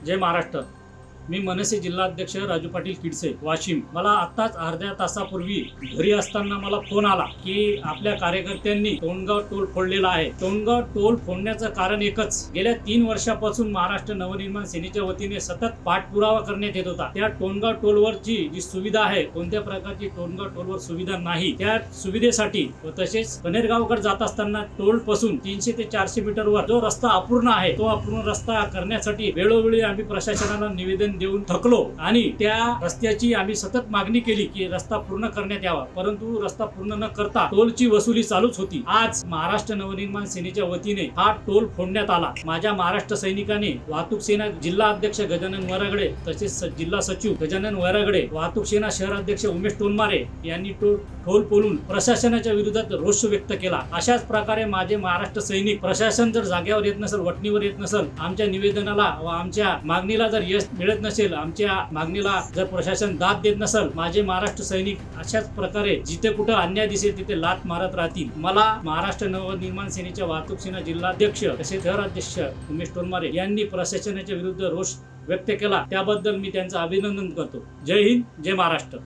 जय महाराष्ट्र। मी मनसे जिल्हाध्यक्ष राजू पाटील किडसे वाशिम। मला आत्ताच अर्ध्या तासापूर्वी घरी असताना मला फोन आला की आपल्या कार्यकर्त्यांनी टोणगाव टोल फोडलेला आहे। टोणगाव टोल फोडण्याचं कारण एकच, गेल्या 3 वर्षापासून महाराष्ट्र नवनिर्माण सेनेच्या वतीने सतत पाठपुरावा करण्यात येत होता। त्या टोणगाव टोलवरची जी सुविधा आहे, कोणत्या प्रकारची टोणगाव टोलवर सुविधा नाही, त्या सुविधेसाठी व तसेच कनेरगावकडे जात असताना टोल पासून 300 ते 400 मीटरवर जो रस्ता अपूर्ण आहे, तो अपूर्ण रस्ता करण्यासाठी वेळोवेळी आम्ही प्रशासनाला निवेदन देऊन थकलो आणि त्या रस्त्याची आम्ही सतत मागणी केली की रस्ता पूर्ण करण्यात यावा, परंतु रस्ता पूर्ण न करता टोलची वसुली चालूच होती। आज महाराष्ट्र नवनिर्माण सेनेच्या वतीने हा टोल फोडण्यात आला। माझ्या महाराष्ट्र सैनिकाने वाहतूक सेना जिल्हा अध्यक्ष गजानन वरागडे, तसेच जिल्हा सचिव गजानन वरागडे, वाहतूक सेना शहर अध्यक्ष उमेश टोनमारे यांनी टोल पोलून प्रशासनाच्या विरोधात रोष व्यक्त केला। अशाच प्रकारे माझे महाराष्ट्र सैनिक, प्रशासन जर जागेवर येत नसेल, वटणीवर येत नसेल, आमच्या निवेदनाला व आमच्या मागणीला जर यश मिळत नसेल, आमच्या मागणीला जर प्रशासन दाद देत नसेल, माझे महाराष्ट्र सैनिक अशाच प्रकारे जिथे कुठे अन्याय दिसेल तिथे लात मारत राहतील। मला महाराष्ट्र नवनिर्माण सेनेच्या वाहतूक सेना जिल्हाध्यक्ष तसेच शहर अध्यक्ष उमेश टोनमारे यांनी प्रशासनाच्या विरुद्ध रोष व्यक्त केला, त्याबद्दल मी त्यांचं अभिनंदन करतो। जय हिंद, जय महाराष्ट्र।